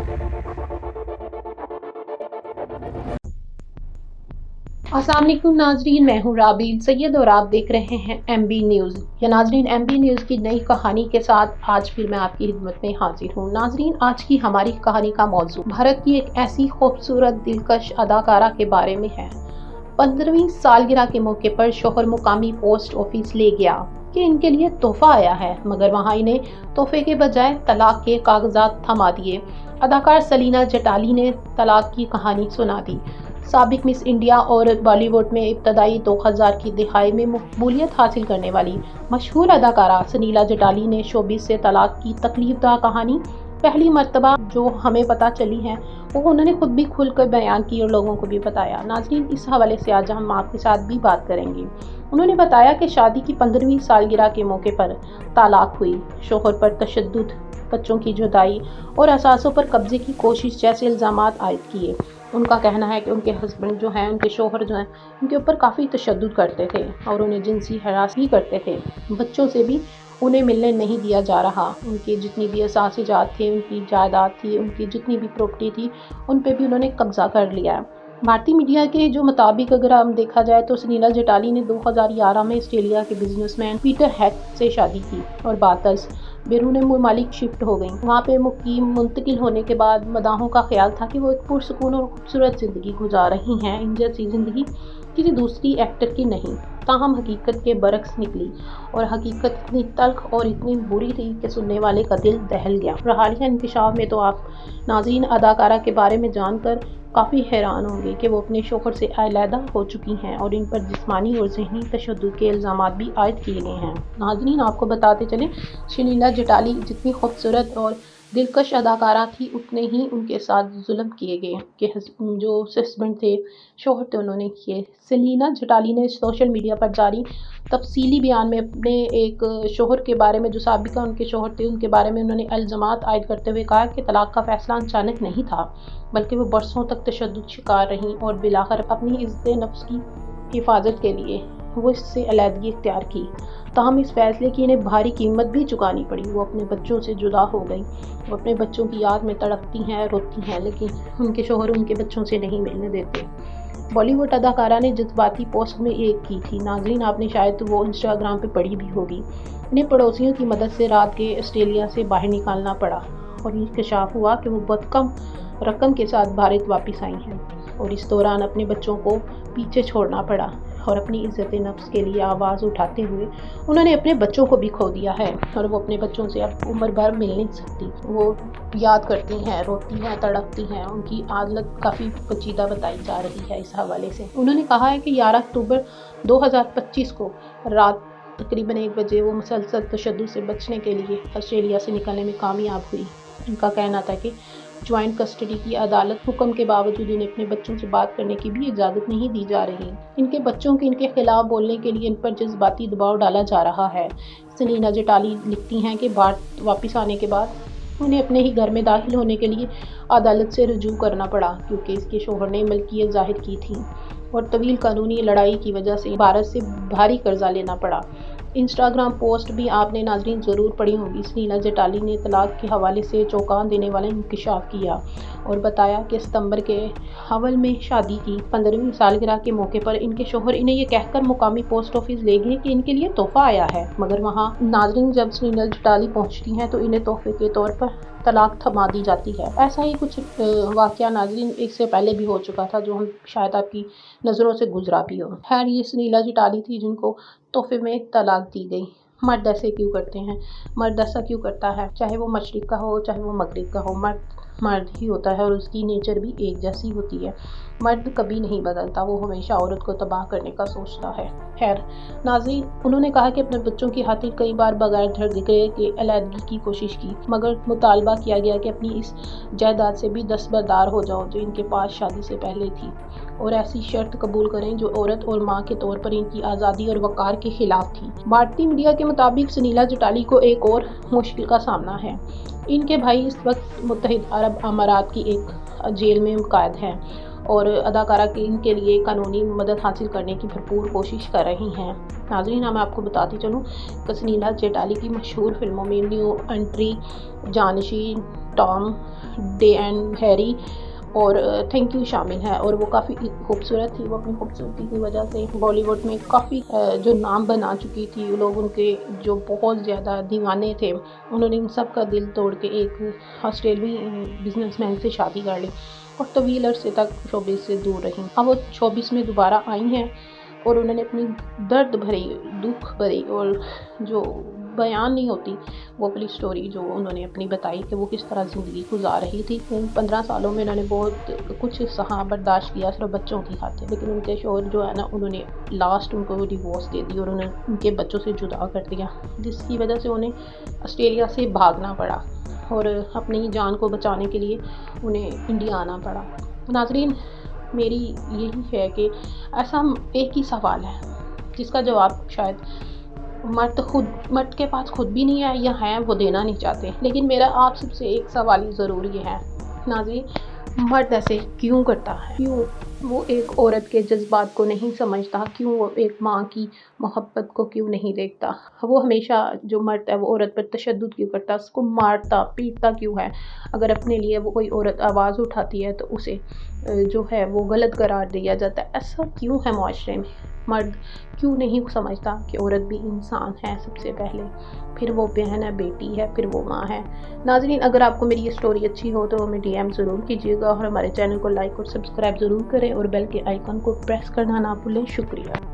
अस्सलाम वालेकुम नाजरीन, मैं हूँ राबील सैयद और आप देख रहे हैं MB न्यूज़। या नाजरीन, MB न्यूज़ की नई कहानी के साथ आज फिर मैं आपकी खिदमत में हाजिर हूँ। नाजरीन, आज की हमारी कहानी का मौजू भारत की एक ऐसी खूबसूरत दिलकश अदाकारा के बारे में है। 15वीं सालगिरह के मौके पर शोहर मुकामी पोस्ट ऑफिस ले गया कि इनके लिए तोहफा आया है, मगर वहाँ इन्हें तोहफे के बजाय तलाक के कागजात थमा दिए। अदाकार सलीना जटाली ने तलाक की कहानी सुना दी। साबिक मिस इंडिया और बॉलीवुड में इब्तदाई 2000 की दिहाई में मकबूलियत हासिल करने वाली मशहूर अदाकारा सलीना जटाली ने शोबिस से तलाक की तकलीफदा कहानी पहली मर्तबा जो हमें पता चली है वो उन्होंने खुद भी खुलकर बयान की और लोगों को भी बताया। नाज़रीन, इस हवाले से आज हम आपके साथ भी बात करेंगे। उन्होंने बताया कि शादी की 15वीं सालगिरह के मौके पर तलाक हुई, शोहर पर तशद्दुद, बच्चों की जुदाई और असासों पर कब्जे की कोशिश जैसे इल्ज़ामात आयद किए। उनका कहना है कि उनके हस्बैंड जो हैं, उनके शोहर जो हैं, उनके ऊपर काफ़ी तशद्दुद करते थे और उन्हें जिनसी हरासगी करते थे। बच्चों से भी उन्हें मिलने नहीं दिया जा रहा। उनकी जितनी भी असासिजात थे, उनकी जायदाद थी, उनकी जितनी भी प्रॉपर्टी थी, उन पे भी उन्होंने कब्ज़ा कर लिया है। भारतीय मीडिया के जो मुताबिक अगर हम देखा जाए तो सलीना जटाली ने 2011 में ऑस्ट्रेलिया के बिजनेसमैन पीटर हैक से शादी की और बातस बैरून मुमालिक शिफ्ट हो गई। वहाँ पे मुकीम मुंतकिल होने के बाद मदाहों का ख्याल था कि वो एक पुरसुकून और खूबसूरत ज़िंदगी गुजार रही हैं। इन जैसी ज़िंदगी किसी दूसरी एक्टर की नहीं। ताहम हकीकत के बरक्स निकली और हकीकत इतनी तल्ख और इतनी बुरी थी कि सुनने वाले का दिल दहल गया। हालिया इंकशाफ में तो आप नाज़रीन अदाकारा के बारे में जानकर काफ़ी हैरान होंगे कि वो अपने शोहर से अलहदा हो चुकी हैं और इन पर जिस्मानी और ज़हनी तशद्दुद के इल्ज़ामात भी आयद किए गए हैं। नाज़रीन, आपको बताते चलें, सलीना जटाली जितनी खूबसूरत और दिलकश अदाकारा थी, उतने ही उनके साथ जुल्म किए गए कि जो हस्बैंड थे, शोहर थे, उन्होंने किए। सलीना जटाली ने सोशल मीडिया पर जारी तफसीली बयान में अपने एक शोहर के बारे में, जो साबिका उनके शोहर थे, उनके बारे में उन्होंने इल्ज़ामात आयद करते हुए कहा कि तलाक का फैसला अचानक नहीं था, बल्कि वो बरसों तक तशद्दुद शिकार रहीं और बिलाखिर अपनी इज़्ज़त नफ्स की हिफाजत के लिए वो इससे अलहदगी इख्तियार की। ताहम इस फैसले की इन्हें भारी कीमत भी चुकानी पड़ी। वो अपने बच्चों से जुदा हो गई, वो अपने बच्चों की याद में तड़पती हैं, रोती हैं, लेकिन उनके शोहर उनके बच्चों से नहीं मिलने देते। बॉलीवुड अदाकारा ने जज्बाती पोस्ट में एक की थी। नाज़रीन, आपने शायद वो इंस्टाग्राम पे पढ़ी भी होगी। इन्हें पड़ोसियों की मदद से रात के ऑस्ट्रेलिया से बाहर निकालना पड़ा और इंकशाफ हुआ कि वो बहुत कम रकम के साथ भारत वापस आई हैं और इस दौरान अपने बच्चों को पीछे छोड़ना पड़ा और अपनी इज़्ज़त नफ्स के लिए आवाज़ उठाते हुए उन्होंने अपने बच्चों को भी खो दिया है और वो अपने बच्चों से अब उम्र भर मिल नहीं सकती। वो याद करती हैं, रोती हैं, तड़पती हैं। उनकी हालत काफ़ी पेचीदा बताई जा रही है। इस हवाले से उन्होंने कहा है कि 11 अक्टूबर 2025 को रात तकरीबन 1 बजे वो मुसलसल तशद्दुद से बचने के लिए ऑस्ट्रेलिया से निकलने में कामयाब हुई। इनका कहना था कि ज्वाइंट कस्टडी की अदालत हुक्म के बावजूद इन्हें अपने बच्चों से बात करने की भी इजाज़त नहीं दी जा रही। इनके बच्चों के इनके खिलाफ बोलने के लिए इन पर जज्बाती दबाव डाला जा रहा है। सलीना जटाली लिखती हैं कि भारत वापस आने के बाद उन्हें अपने ही घर में दाखिल होने के लिए अदालत से रुजू करना पड़ा, क्योंकि इसके शोहर ने मलकियत जाहिर की थी और तवील कानूनी लड़ाई की वजह से भारत से भारी कर्जा लेना पड़ा। इंस्टाग्राम पोस्ट भी आपने नाज़रीन ज़रूर पढ़ी होगी। सलीना जटाली ने तलाक के हवाले से चौंका देने वाला इंकशाफ किया और बताया कि सितंबर के अव्वल में शादी की 15वीं सालगिरह के मौके पर इनके शोहर इन्हें ये कहकर मुकामी पोस्ट ऑफिस ले गए कि इनके लिए तोहफा आया है, मगर वहाँ नाज़रीन जब सलीना जटाली पहुँचती हैं तो इन्हें तोहफे के तौर पर तलाक थमा दी जाती है। ऐसा ही कुछ वाक़या नाज़रीन इससे पहले भी हो चुका था, जो हम शायद आपकी नज़रों से गुजरा भी हो। खैर, ये सलीना जटाली थी जिनको तोहफे में तलाक दी गई। मर्द ऐसे क्यों करते हैं? मर्द ऐसा क्यों करता है? चाहे वो मशरिक़ का हो, चाहे वो मगरिब का हो, मर्द मर्द ही होता है और उसकी नेचर भी एक जैसी होती है। मर्द कभी नहीं बदलता, वो हमेशा औरत को तबाह करने का सोचता है। खैर नाज़रीन, उन्होंने कहा कि अपने बच्चों की खातिर कई बार बगैर झगड़े के अलहदगी की कोशिश की, मगर मुतालबा किया गया कि अपनी इस जायदाद से भी दस्तबरदार हो जाओ जो इनके पास शादी से पहले थी, और ऐसी शर्त कबूल करें जो औरत और माँ के तौर पर इनकी आज़ादी और वक़ार के खिलाफ थी। भारतीय मीडिया के मुताबिक सलीना जटाली को एक और मुश्किल का सामना है। इनके भाई इस वक्त मुत्तहिद अरब अमारात की एक जेल में कैद हैं اور اداکارہ کے لیے قانونی مدد حاصل کرنے کی بھرپور کوشش کر رہی ہیں۔ ناظرین، میں آپ کو بتاتی چلوں کہ سنیلا چیٹالی کی مشہور فلموں میں نیو انٹری، جانشی، ٹام، ڈے اینڈ ہیری اور تھینک یو شامل ہے، اور وہ کافی خوبصورت تھی۔ وہ اپنی خوبصورتی کی وجہ سے بالی ووڈ میں کافی جو نام بنا چکی تھی، لوگ ان کے جو بہت زیادہ دیوانے تھے، انہوں نے ان سب کا دل توڑ کے ایک آسٹریلوی بزنس مین سے شادی کر لی اور طویل عرصے تک شوبز سے دور رہی۔ اب وہ شوبز میں دوبارہ آئی ہیں اور انہوں نے اپنی درد بھری، دکھ بھری اور جو بیان نہیں ہوتی وہ اپنی سٹوری جو انہوں نے اپنی بتائی کہ وہ کس طرح زندگی گزار رہی تھی۔ ان 15 سالوں میں انہوں نے بہت کچھ سہا برداشت کیا صرف بچوں کی خاطر، لیکن ان کے شوہر جو ہے نا، انہوں نے لاسٹ ان کو ڈیورس دے دی اور انہوں نے ان کے بچوں سے جدا کر دیا، جس کی وجہ سے انہیں آسٹریلیا سے بھاگنا پڑا اور اپنی جان کو بچانے کے لیے انہیں انڈیا آنا پڑا۔ ناظرین، میری یہی ہے کہ ایسا ایک ہی سوال ہے جس کا جواب شاید مرد کے پاس خود بھی نہیں ہے یا ہے وہ دینا نہیں چاہتے، لیکن میرا آپ سب سے ایک سوال ہی ضرور یہ ہے ناظرین، مرد ایسے کیوں کرتا ہے؟ کیوں وہ ایک عورت کے جذبات کو نہیں سمجھتا؟ کیوں وہ ایک ماں کی محبت کو کیوں نہیں دیکھتا؟ وہ ہمیشہ جو مرد ہے وہ عورت پر تشدد کیوں کرتا؟ اس کو مارتا پیٹتا کیوں ہے؟ اگر اپنے لیے وہ کوئی عورت آواز اٹھاتی ہے تو اسے جو ہے وہ غلط قرار دیا جاتا ہے۔ ایسا کیوں ہے معاشرے میں؟ مرد کیوں نہیں سمجھتا کہ عورت بھی انسان ہے سب سے پہلے، پھر وہ بہن ہے، بیٹی ہے، پھر وہ ماں ہے۔ ناظرین، اگر آپ کو میری یہ سٹوری اچھی ہو تو ہمیں DM ضرور کیجیے گا اور ہمارے چینل کو لائک اور سبسکرائب ضرور کریں اور بیل کے آئیکن کو پریس کرنا نہ بھولیں۔ شکریہ۔